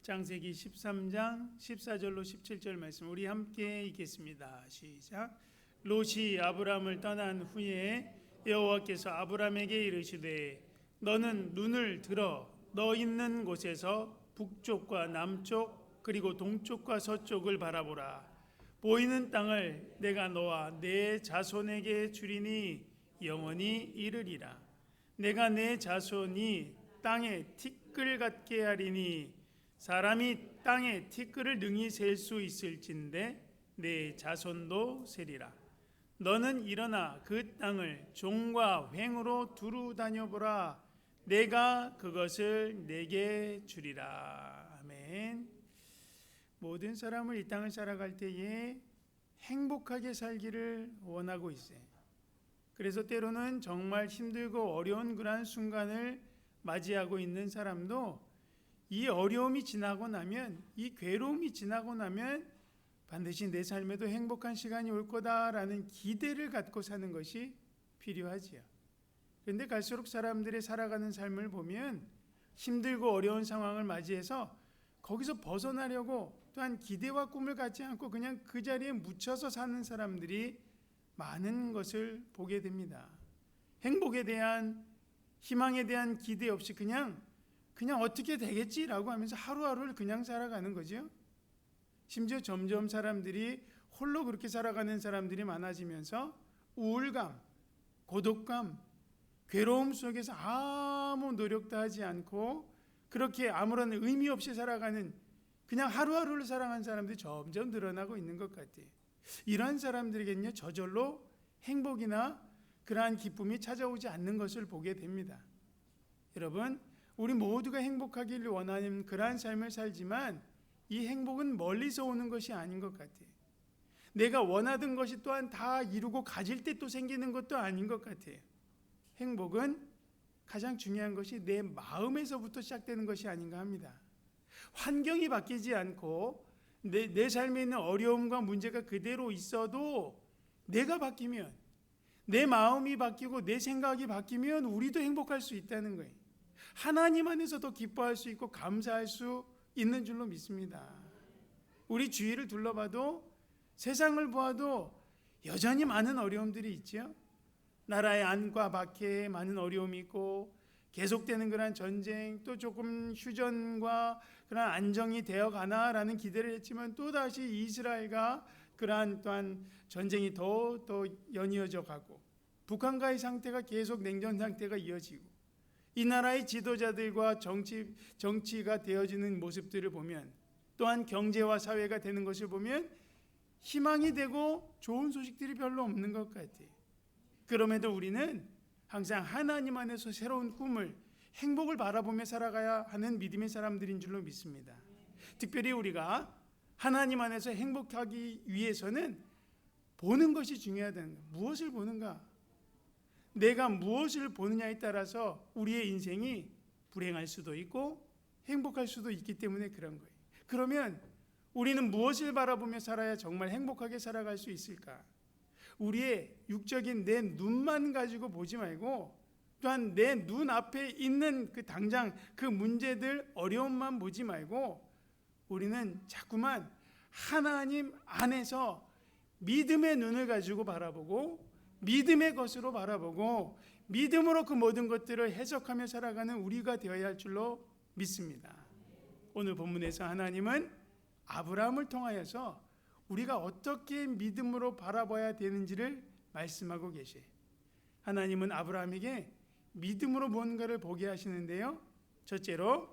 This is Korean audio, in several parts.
창세기 13장 14절로 17절 말씀 우리 함께 읽겠습니다. 시작. 롯이 아브람을 떠난 후에 여호와께서 아브람에게 이르시되 너는 눈을 들어 너 있는 곳에서 북쪽과 남쪽 그리고 동쪽과 서쪽을 바라보라. 보이는 땅을 내가 너와 내 자손에게 주리니 영원히 이르리라. 내가 내 자손이 땅에 티끌 같게 하리니 사람이 땅에 티끌을 능히 셀 수 있을진데 내 자손도 세리라. 너는 일어나 그 땅을 종과 횡으로 두루 다녀보라. 내가 그것을 내게 주리라. 아멘. 모든 사람을 이 땅을 살아갈 때에 행복하게 살기를 원하고 있어요. 그래서 때로는 정말 힘들고 어려운 그러한 순간을 맞이하고 있는 사람도 이 어려움이 지나고 나면, 이 괴로움이 지나고 나면 반드시 내 삶에도 행복한 시간이 올 거다라는 기대를 갖고 사는 것이 필요하지요. 그런데 갈수록 사람들의 살아가는 삶을 보면 힘들고 어려운 상황을 맞이해서 거기서 벗어나려고 또한 기대와 꿈을 갖지 않고 그냥 그 자리에 묻혀서 사는 사람들이 많은 것을 보게 됩니다. 행복에 대한, 희망에 대한 기대 없이 그냥 어떻게 되겠지라고 하면서 하루하루를 그냥 살아가는 거죠. 심지어 점점 사람들이 홀로 그렇게 살아가는 사람들이 많아지면서 우울감, 고독감, 괴로움 속에서 아무 노력도 하지 않고 그렇게 아무런 의미 없이 살아가는, 그냥 하루하루를 살아가는 사람들이 점점 늘어나고 있는 것 같아요. 이러한 사람들에게는요, 저절로 행복이나 그러한 기쁨이 찾아오지 않는 것을 보게 됩니다. 여러분, 우리 모두가 행복하기를 원하는 그러한 삶을 살지만 이 행복은 멀리서 오는 것이 아닌 것 같아요. 내가 원하던 것이 또한 다 이루고 가질 때 또 생기는 것도 아닌 것 같아요. 행복은 가장 중요한 것이 내 마음에서부터 시작되는 것이 아닌가 합니다. 환경이 바뀌지 않고 내 삶에 있는 어려움과 문제가 그대로 있어도 내가 바뀌면, 내 마음이 바뀌고 내 생각이 바뀌면 우리도 행복할 수 있다는 거예요. 하나님 안에서 더 기뻐할 수 있고 감사할 수 있는 줄로 믿습니다. 우리 주위를 둘러봐도, 세상을 보아도 여전히 많은 어려움들이 있죠. 나라의 안과 밖에 많은 어려움이 있고 계속되는 그런 전쟁, 또 조금 휴전과 그런 안정이 되어 가나라는 기대를 했지만 또다시 이스라엘과 그러한 또한 전쟁이 더 연이어져 가고, 북한과의 상태가 계속 냉전 상태가 이어지고, 이 나라의 지도자들과 정치가 되어지는 모습들을 보면, 또한 경제와 사회가 되는 것을 보면 희망이 되고 좋은 소식들이 별로 없는 것 같아요. 그럼에도 우리는 항상 하나님 안에서 새로운 꿈을, 행복을 바라보며 살아가야 하는 믿음의 사람들인 줄로 믿습니다. 특별히 우리가 하나님 안에서 행복하기 위해서는 보는 것이 중요하다는 거예요. 무엇을 보는가? 내가 무엇을 보느냐에 따라서 우리의 인생이 불행할 수도 있고 행복할 수도 있기 때문에 그런 거예요. 그러면 우리는 무엇을 바라보며 살아야 정말 행복하게 살아갈 수 있을까? 우리의 육적인 내 눈만 가지고 보지 말고, 또한 내 눈 앞에 있는 그 당장 그 문제들, 어려움만 보지 말고 우리는 자꾸만 하나님 안에서 믿음의 눈을 가지고 바라보고, 믿음의 것으로 바라보고, 믿음으로 그 모든 것들을 해석하며 살아가는 우리가 되어야 할 줄로 믿습니다. 오늘 본문에서 하나님은 아브라함을 통하여서 우리가 어떻게 믿음으로 바라봐야 되는지를 말씀하고 계세요. 하나님은 아브라함에게 믿음으로 뭔가를 보게 하시는데요, 첫째로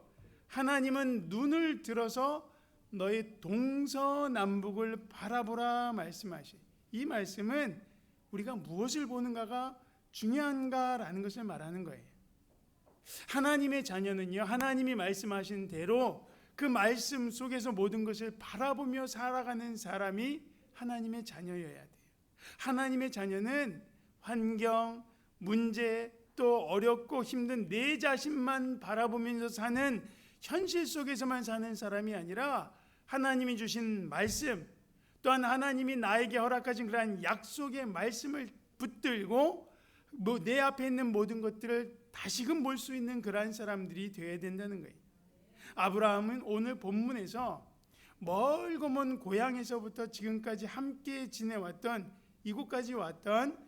하나님은 눈을 들어서 너의 동서남북을 바라보라 말씀하셔요. 이 말씀은 우리가 무엇을 보는가가 중요한가라는 것을 말하는 거예요. 하나님의 자녀는요, 하나님이 말씀하신 대로 그 말씀 속에서 모든 것을 바라보며 살아가는 사람이 하나님의 자녀여야 돼요. 하나님의 자녀는 환경, 문제, 또 어렵고 힘든 내 자신만 바라보면서 사는, 현실 속에서만 사는 사람이 아니라 하나님이 주신 말씀, 또한 하나님이 나에게 허락하신 그러한 약속의 말씀을 붙들고 내 앞에 있는 모든 것들을 다시금 볼 수 있는 그러한 사람들이 되어야 된다는 거예요. 아브라함은 오늘 본문에서 멀고 먼 고향에서부터 지금까지 함께 지내왔던, 이곳까지 왔던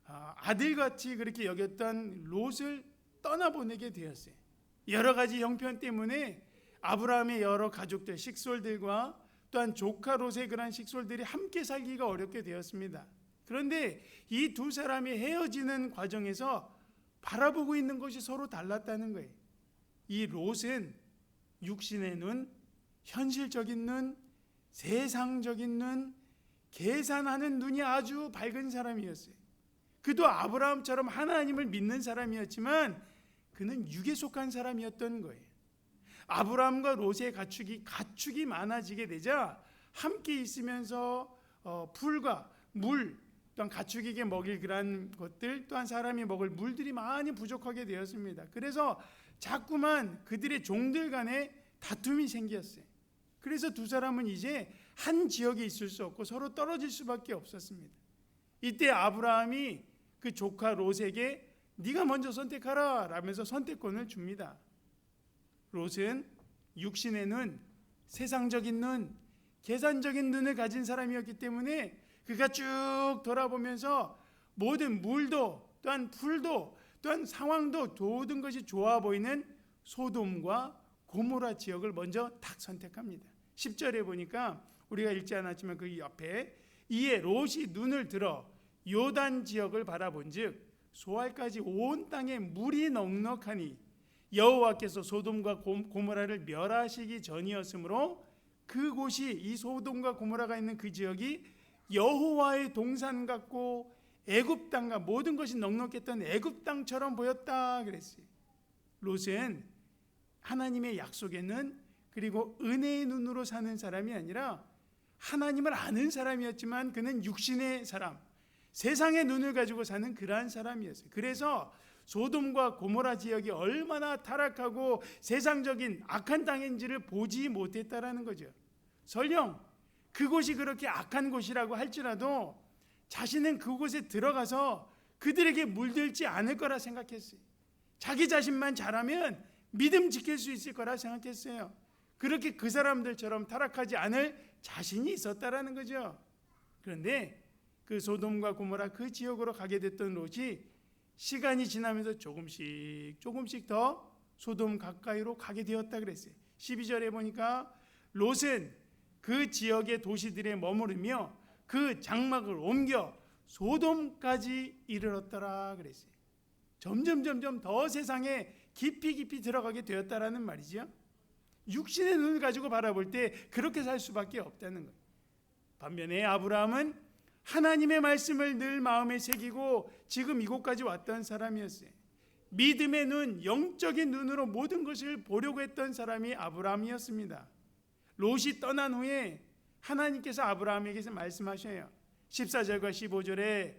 아들같이 그렇게 여겼던 롯을 떠나보내게 되었어요. 여러 가지 형편 때문에 아브라함의 여러 가족들, 식솔들과 또한 조카 롯의 그런 식솔들이 함께 살기가 어렵게 되었습니다. 그런데 이 두 사람이 헤어지는 과정에서 바라보고 있는 것이 서로 달랐다는 거예요. 이 롯은 육신의 눈, 현실적인 눈, 세상적인 눈, 계산하는 눈이 아주 밝은 사람이었어요. 그도 아브라함처럼 하나님을 믿는 사람이었지만 그는 육에 속한 사람이었던 거예요. 아브라함과 롯의 가축이 많아지게 되자 함께 있으면서 풀과 물, 또한 가축에게 먹일 그런 것들, 또한 사람이 먹을 물들이 많이 부족하게 되었습니다. 그래서 자꾸만 그들의 종들 간에 다툼이 생겼어요. 그래서 두 사람은 이제 한 지역에 있을 수 없고 서로 떨어질 수밖에 없었습니다. 이때 아브라함이 그 조카 롯에게 네가 먼저 선택하라 라면서 선택권을 줍니다. 롯은 육신의 눈, 세상적인 눈, 계산적인 눈을 가진 사람이었기 때문에 그가 쭉 돌아보면서 모든 물도 또한 풀도 또한 상황도 모든 것이 좋아 보이는 소돔과 고모라 지역을 먼저 딱 선택합니다. 10절에 보니까 우리가 읽지 않았지만 그 옆에 이에 롯이 눈을 들어 요단 지역을 바라본즉 소알까지 온 땅에 물이 넉넉하니 여호와께서 소돔과 고모라를 멸하시기 전이었으므로 그곳이, 이 소돔과 고모라가 있는 그 지역이 여호와의 동산 같고 애굽 땅과 모든 것이 넉넉했던 애굽 땅처럼 보였다 그랬어요. 롯은 하나님의 약속에는 그리고 은혜의 눈으로 사는 사람이 아니라 하나님을 아는 사람이었지만 그는 육신의 사람, 세상의 눈을 가지고 사는 그러한 사람이었어요. 그래서 소돔과 고모라 지역이 얼마나 타락하고 세상적인 악한 땅인지를 보지 못했다라는 거죠. 설령 그곳이 그렇게 악한 곳이라고 할지라도 자신은 그곳에 들어가서 그들에게 물들지 않을 거라 생각했어요. 자기 자신만 잘하면 믿음 지킬 수 있을 거라 생각했어요. 그렇게 그 사람들처럼 타락하지 않을 자신이 있었다라는 거죠. 그런데 그 소돔과 고모라 그 지역으로 가게 됐던 롯이 시간이 지나면서 조금씩 더 소돔 가까이로 가게 되었다 그랬어요. 12절에 보니까 롯은 그 지역의 도시들에 머무르며 그 장막을 옮겨 소돔까지 이르렀더라 그랬어요. 점점 더 세상에 깊이 들어가게 되었다라는 말이죠. 육신의 눈을 가지고 바라볼 때 그렇게 살 수밖에 없다는 거예요. 반면에 아브라함은 하나님의 말씀을 늘 마음에 새기고 지금 이곳까지 왔던 사람이었어요. 믿음의 눈, 영적인 눈으로 모든 것을 보려고 했던 사람이 아브라함이었습니다. 롯이 떠난 후에 하나님께서 아브라함에게서 말씀하셔요. 14절과 15절에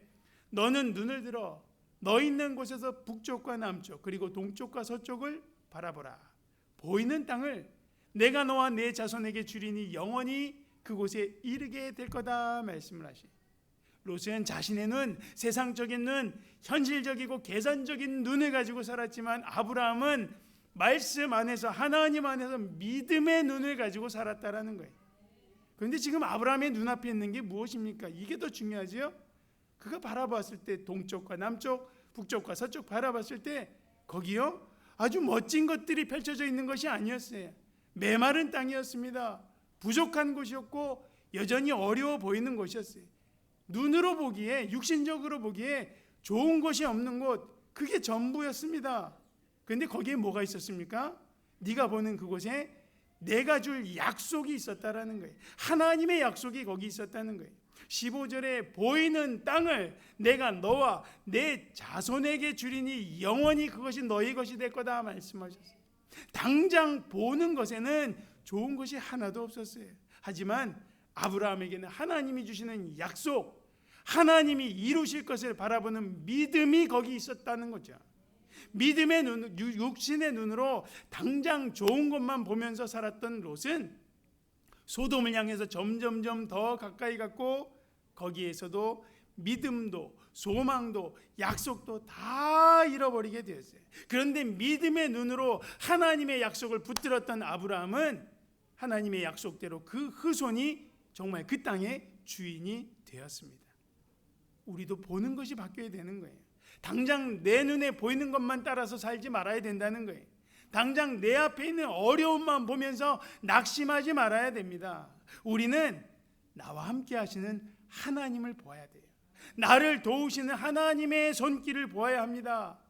너는 눈을 들어 너 있는 곳에서 북쪽과 남쪽 그리고 동쪽과 서쪽을 바라보라. 보이는 땅을 내가 너와 내 자손에게 주리니 영원히 그곳에 이르게 될 거다 말씀을 하시요. 롯은 자신의 눈, 세상적인 눈, 현실적이고 계산적인 눈을 가지고 살았지만 아브라함은 말씀 안에서, 하나님 안에서 믿음의 눈을 가지고 살았다라는 거예요. 그런데 지금 아브라함의 눈앞에 있는 게 무엇입니까? 이게 더 중요하지요. 그가 바라봤을 때 동쪽과 남쪽, 북쪽과 서쪽 바라봤을 때 거기요 아주 멋진 것들이 펼쳐져 있는 것이 아니었어요. 메마른 땅이었습니다. 부족한 곳이었고 여전히 어려워 보이는 곳이었어요. 눈으로 보기에, 육신적으로 보기에 좋은 것이 없는 곳, 그게 전부였습니다. 그런데 거기에 뭐가 있었습니까? 네가 보는 그곳에 내가 줄 약속이 있었다라는 거예요. 하나님의 약속이 거기 있었다는 거예요. 15절에 보이는 땅을 내가 너와 내 자손에게 주리니 영원히 그것이 너희 것이 될 거다 말씀하셨어요. 당장 보는 것에는 좋은 것이 하나도 없었어요. 하지만 아브라함에게는 하나님이 주시는 약속, 하나님이 이루실 것을 바라보는 믿음이 거기 있었다는 거죠. 믿음의 눈, 육신의 눈으로 당장 좋은 것만 보면서 살았던 롯은 소돔을 향해서 점점점 더 가까이 갔고 거기에서도 믿음도 소망도 약속도 다 잃어버리게 되었어요. 그런데 믿음의 눈으로 하나님의 약속을 붙들었던 아브라함은 하나님의 약속대로 그 후손이 정말 그 땅의 주인이 되었습니다. 우리도 보는 것이 바뀌어야 되는 거예요. 당장 내 눈에 보이는 것만 따라서 살지 말아야 된다는 거예요. 당장 내 앞에 있는 어려움만 보면서 낙심하지 말아야 됩니다. 우리는 나와 함께 하시는 하나님을 보아야 돼요. 나를 도우시는 하나님의 손길을 보아야 합니다.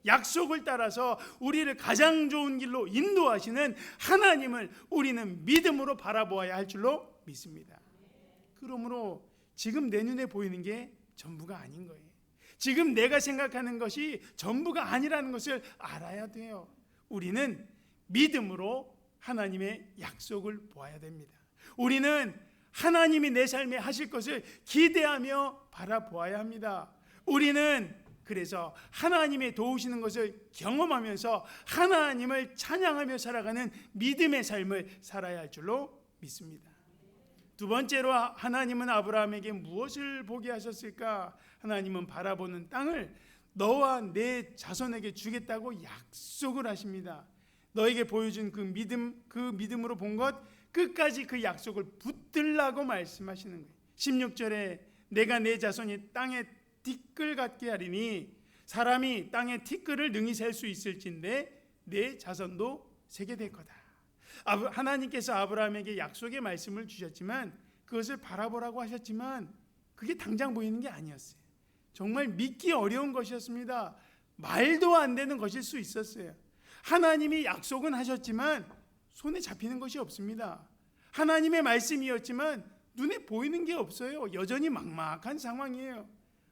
약속을 따라서 우리를 가장 좋은 길로 인도하시는 하나님을 우리는 믿음으로 바라보아야 할 줄로 믿습니다. 그러므로 지금 내 눈에 보이는 게 전부가 아닌 거예요. 지금 내가 생각하는 것이 전부가 아니라는 것을 알아야 돼요. 우리는 믿음으로 하나님의 약속을 보아야 됩니다. 우리는 하나님이 내 삶에 하실 것을 기대하며 바라보아야 합니다. 우리는 그래서 하나님의 도우시는 것을 경험하면서 하나님을 찬양하며 살아가는 믿음의 삶을 살아야 할 줄로 믿습니다. 두 번째로 하나님은 아브라함에게 무엇을 보게 하셨을까? 하나님은 바라보는 땅을 너와 내 자손에게 주겠다고 약속을 하십니다. 너에게 보여준 그 믿음으로 본 것 끝까지 그 약속을 붙들라고 말씀하시는 거예요. 16절에 내가 내 자손이 땅에 티끌 같게 하리니 사람이 땅에 티끌을 능히 셀 수 있을진데 내 자손도 세게 될 거다. 하나님께서 아브라함에게 약속의 말씀을 주셨지만 그것을 바라보라고 하셨지만 그게 당장 보이는 게 아니었어요. 정말 믿기 어려운 것이었습니다. 말도 안 되는 것일 수 있었어요. 하나님이 약속은 하셨지만 손에 잡히는 것이 없습니다. 하나님의 말씀이었지만 눈에 보이는 게 없어요. 여전히 막막한 상황이에요.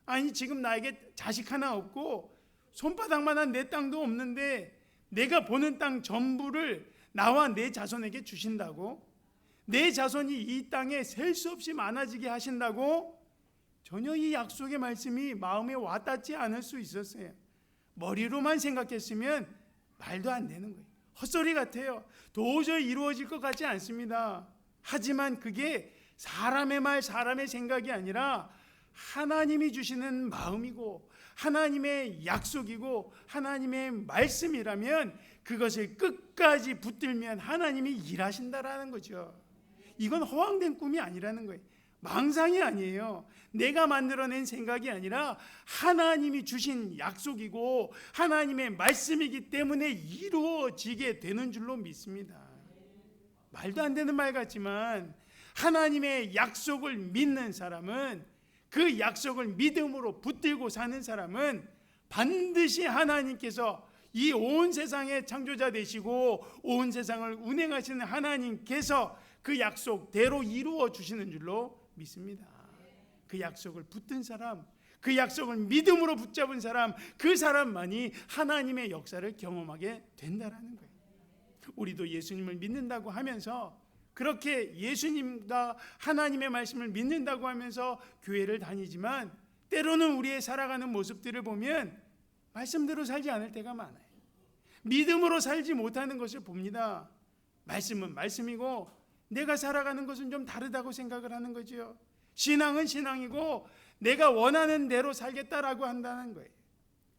아니 지금 나에게 자식 하나 없고 손바닥만한 내 땅도 없는데 내가 보는 땅 전부를 나와 내 자손에게 주신다고? 내 자손이 이 땅에 셀 수 없이 많아지게 하신다고? 전혀 이 약속의 말씀이 마음에 와닿지 않을 수 있었어요. 머리로만 생각했으면 말도 안 되는 거예요. 헛소리 같아요. 도저히 이루어질 것 같지 않습니다. 하지만 그게 사람의 말, 사람의 생각이 아니라 하나님이 주시는 마음이고 하나님의 약속이고 하나님의 말씀이라면 그것을 끝까지 붙들면 하나님이 일하신다라는 거죠. 이건 허황된 꿈이 아니라는 거예요. 망상이 아니에요. 내가 만들어낸 생각이 아니라 하나님이 주신 약속이고 하나님의 말씀이기 때문에 이루어지게 되는 줄로 믿습니다. 말도 안 되는 말 같지만 하나님의 약속을 믿는 사람은, 그 약속을 믿음으로 붙들고 사는 사람은 반드시 하나님께서 이 온 세상의 창조자 되시고 온 세상을 운행하시는 하나님께서 그 약속대로 이루어 주시는 줄로 믿습니다. 그 약속을 붙든 사람, 그 약속을 믿음으로 붙잡은 사람, 그 사람만이 하나님의 역사를 경험하게 된다라는 거예요. 우리도 예수님을 믿는다고 하면서, 그렇게 예수님과 하나님의 말씀을 믿는다고 하면서 교회를 다니지만 때로는 우리의 살아가는 모습들을 보면 말씀대로 살지 않을 때가 많아요. 믿음으로 살지 못하는 것을 봅니다. 말씀은 말씀이고 내가 살아가는 것은 좀 다르다고 생각을 하는 거죠. 신앙은 신앙이고 내가 원하는 대로 살겠다라고 한다는 거예요.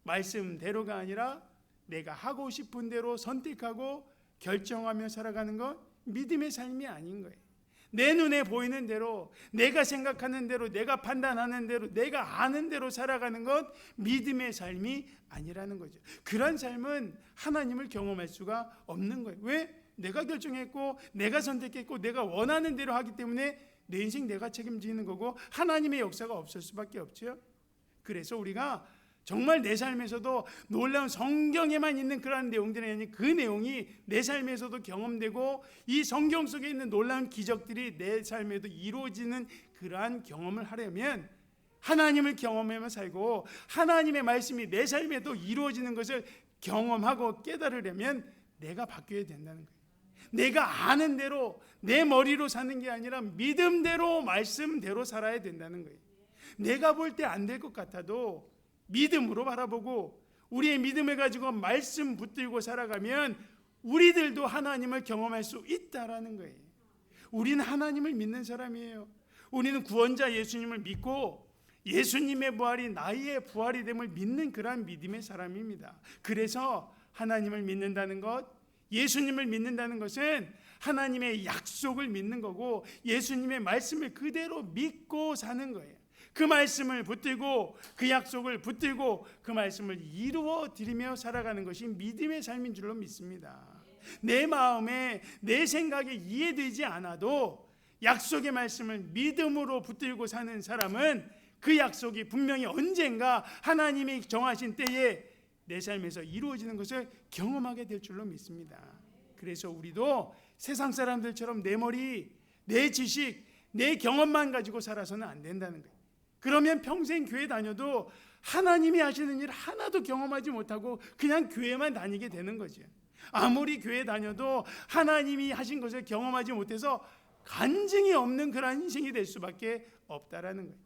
말씀대로가 아니라 내가 하고 싶은 대로 선택하고 결정하며 살아가는 것, 믿음의 삶이 아닌 거예요. 내 눈에 보이는 대로, 내가 생각하는 대로, 내가 판단하는 대로, 내가 아는 대로 살아가는 것, 믿음의 삶이 아니라는 거죠. 그런 삶은 하나님을 경험할 수가 없는 거예요. 왜? 내가 결정했고 내가 선택했고 내가 원하는 대로 하기 때문에 내 인생 내가 책임지는 거고 하나님의 역사가 없을 수밖에 없죠. 그래서 우리가 정말 내 삶에서도 놀라운, 성경에만 있는 그러한 내용들이 아닌 그 내용이 내 삶에서도 경험되고 이 성경 속에 있는 놀라운 기적들이 내 삶에도 이루어지는 그러한 경험을 하려면 하나님을 경험하며 살고 하나님의 말씀이 내 삶에도 이루어지는 것을 경험하고 깨달으려면 내가 바뀌어야 된다는 거예요. 내가 아는 대로 내 머리로 사는 게 아니라 믿음대로, 말씀대로 살아야 된다는 거예요. 내가 볼 때 안 될 것 같아도 믿음으로 바라보고 우리의 믿음을 가지고 말씀 붙들고 살아가면 우리들도 하나님을 경험할 수 있다라는 거예요. 우리는 하나님을 믿는 사람이에요. 우리는 구원자 예수님을 믿고 예수님의 부활이 나의 부활이 됨을 믿는 그러한 믿음의 사람입니다. 그래서 하나님을 믿는다는 것, 예수님을 믿는다는 것은 하나님의 약속을 믿는 거고 예수님의 말씀을 그대로 믿고 사는 거예요. 그 말씀을 붙들고 그 약속을 붙들고 그 말씀을 이루어 드리며 살아가는 것이 믿음의 삶인 줄로 믿습니다. 내 마음에 내 생각에 이해되지 않아도 약속의 말씀을 믿음으로 붙들고 사는 사람은 그 약속이 분명히 언젠가 하나님이 정하신 때에 내 삶에서 이루어지는 것을 경험하게 될 줄로 믿습니다. 그래서 우리도 세상 사람들처럼 내 머리, 내 지식, 내 경험만 가지고 살아서는 안 된다는 거예요. 그러면 평생 교회 다녀도 하나님이 하시는 일 하나도 경험하지 못하고 그냥 교회만 다니게 되는 거죠. 아무리 교회 다녀도 하나님이 하신 것을 경험하지 못해서 간증이 없는 그런 인생이 될 수밖에 없다라는 거예요.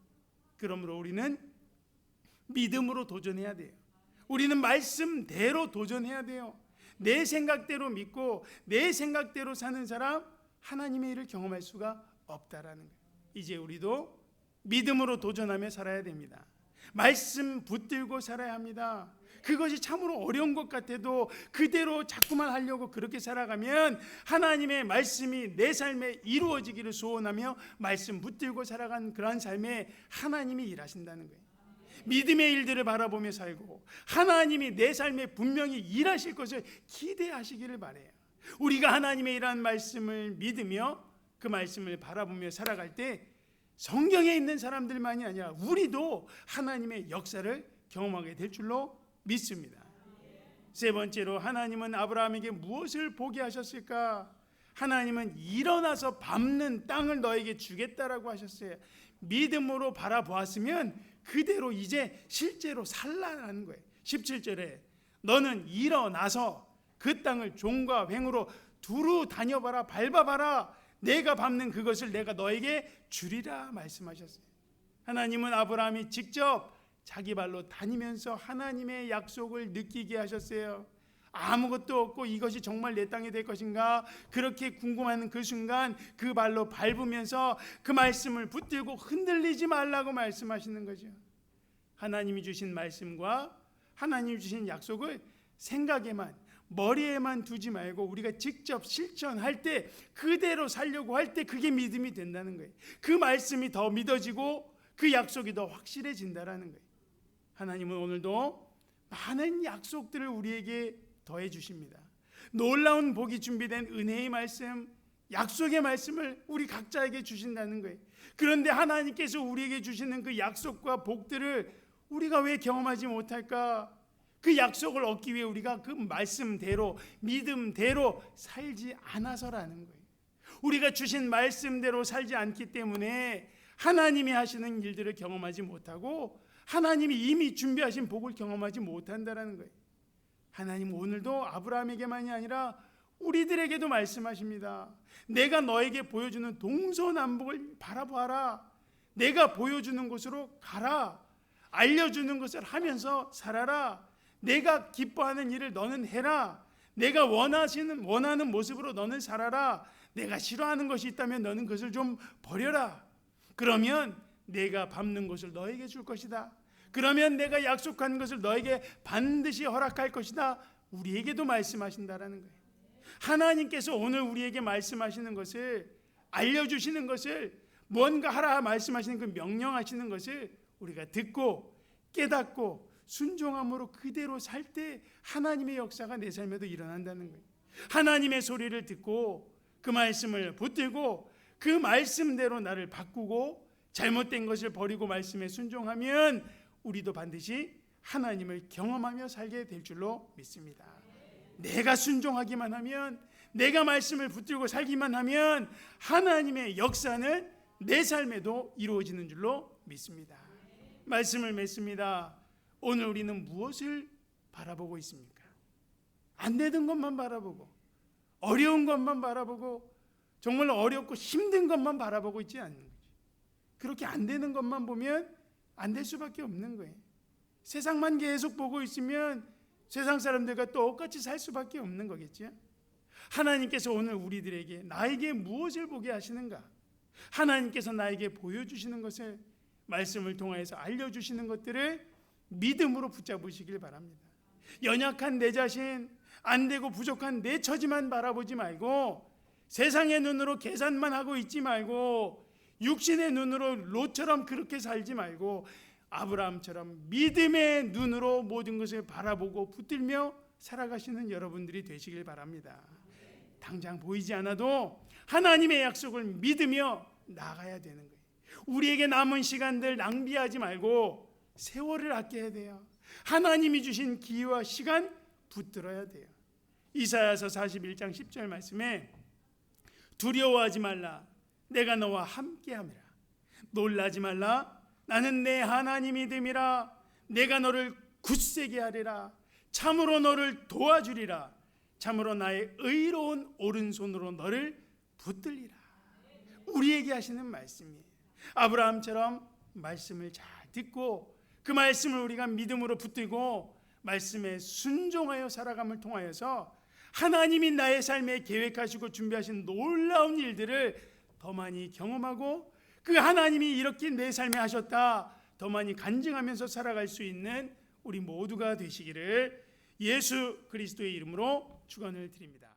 그러므로 우리는 믿음으로 도전해야 돼요. 우리는 말씀대로 도전해야 돼요. 내 생각대로 믿고 내 생각대로 사는 사람 하나님의 일을 경험할 수가 없다라는 거예요. 이제 우리도 믿음으로 도전하며 살아야 됩니다. 말씀 붙들고 살아야 합니다. 그것이 참으로 어려운 것 같아도 그대로 자꾸만 하려고 그렇게 살아가면 하나님의 말씀이 내 삶에 이루어지기를 소원하며 말씀 붙들고 살아가는 그러한 삶에 하나님이 일하신다는 거예요. 믿음의 일들을 바라보며 살고 하나님이 내 삶에 분명히 일하실 것을 기대하시기를 바라요. 우리가 하나님의 일하는 말씀을 믿으며 그 말씀을 바라보며 살아갈 때 성경에 있는 사람들만이 아니라 우리도 하나님의 역사를 경험하게 될 줄로 믿습니다. 세 번째로 하나님은 아브라함에게 무엇을 보게 하셨을까? 하나님은 일어나서 밟는 땅을 너에게 주겠다라고 하셨어요. 믿음으로 바라보았으면 그대로 이제 실제로 살라는 거예요. 17절에 너는 일어나서 그 땅을 종과 횡으로 두루 다녀봐라, 밟아봐라. 내가 밟는 그것을 내가 너에게 주리라 말씀하셨어요. 하나님은 아브라함이 직접 자기 발로 다니면서 하나님의 약속을 느끼게 하셨어요. 아무것도 없고 이것이 정말 내 땅이 될 것인가 그렇게 궁금한 그 순간 그 발로 밟으면서 그 말씀을 붙들고 흔들리지 말라고 말씀하시는 거죠. 하나님이 주신 말씀과 하나님이 주신 약속을 생각에만 머리에만 두지 말고 우리가 직접 실천할 때 그대로 살려고 할 때 그게 믿음이 된다는 거예요. 그 말씀이 더 믿어지고 그 약속이 더 확실해진다라는 거예요. 하나님은 오늘도 많은 약속들을 우리에게 더해 주십니다. 놀라운 복이 준비된 은혜의 말씀, 약속의 말씀을 우리 각자에게 주신다는 거예요. 그런데 하나님께서 우리에게 주시는 그 약속과 복들을 우리가 왜 경험하지 못할까? 그 약속을 얻기 위해 우리가 그 말씀대로 믿음대로 살지 않아서라는 거예요. 우리가 주신 말씀대로 살지 않기 때문에 하나님이 하시는 일들을 경험하지 못하고 하나님이 이미 준비하신 복을 경험하지 못한다라는 거예요. 하나님 오늘도 아브라함에게만이 아니라 우리들에게도 말씀하십니다. 내가 너에게 보여주는 동서남북을 바라보아라. 내가 보여주는 곳으로 가라. 알려주는 것을 하면서 살아라. 내가 기뻐하는 일을 너는 해라. 내가 원하는 모습으로 너는 살아라. 내가 싫어하는 것이 있다면 너는 그것을 좀 버려라. 그러면 내가 밟는 것을 너에게 줄 것이다. 그러면 내가 약속한 것을 너에게 반드시 허락할 것이다. 우리에게도 말씀하신다라는 거예요. 하나님께서 오늘 우리에게 말씀하시는 것을 알려주시는 것을 뭔가 하라 말씀하시는 그 명령하시는 것을 우리가 듣고 깨닫고 순종함으로 그대로 살 때 하나님의 역사가 내 삶에도 일어난다는 거예요. 하나님의 소리를 듣고 그 말씀을 붙들고 그 말씀대로 나를 바꾸고 잘못된 것을 버리고 말씀에 순종하면 우리도 반드시 하나님을 경험하며 살게 될 줄로 믿습니다. 내가 순종하기만 하면 내가 말씀을 붙들고 살기만 하면 하나님의 역사는 내 삶에도 이루어지는 줄로 믿습니다. 말씀을 맺습니다. 오늘 우리는 무엇을 바라보고 있습니까? 안 되는 것만 바라보고 어려운 것만 바라보고 정말 어렵고 힘든 것만 바라보고 있지 않는 거죠. 그렇게 안 되는 것만 보면 안 될 수밖에 없는 거예요. 세상만 계속 보고 있으면 세상 사람들과 똑같이 살 수밖에 없는 거겠죠. 하나님께서 오늘 우리들에게 나에게 무엇을 보게 하시는가? 하나님께서 나에게 보여주시는 것을 말씀을 통해서 알려주시는 것들을 믿음으로 붙잡으시길 바랍니다. 연약한 내 자신, 안 되고 부족한 내 처지만 바라보지 말고, 세상의 눈으로 계산만 하고 있지 말고, 육신의 눈으로 롯처럼 그렇게 살지 말고, 아브라함처럼 믿음의 눈으로 모든 것을 바라보고 붙들며 살아가시는 여러분들이 되시길 바랍니다. 당장 보이지 않아도 하나님의 약속을 믿으며 나가야 되는 거예요. 우리에게 남은 시간들 낭비하지 말고 세월을 아껴야 돼요. 하나님이 주신 기회와 시간 붙들어야 돼요. 이사야서 41장 10절 말씀에 두려워하지 말라, 내가 너와 함께함이라. 놀라지 말라, 나는 내 하나님이 됨이라. 내가 너를 굳세게 하리라. 참으로 너를 도와주리라. 참으로 나의 의로운 오른손으로 너를 붙들리라. 우리에게 하시는 말씀이에요. 아브라함처럼 말씀을 잘 듣고 그 말씀을 우리가 믿음으로 붙들고 말씀에 순종하여 살아감을 통하여서 하나님이 나의 삶에 계획하시고 준비하신 놀라운 일들을 더 많이 경험하고, 그 하나님이 이렇게 내 삶에 하셨다 더 많이 간증하면서 살아갈 수 있는 우리 모두가 되시기를 예수 그리스도의 이름으로 축원을 드립니다.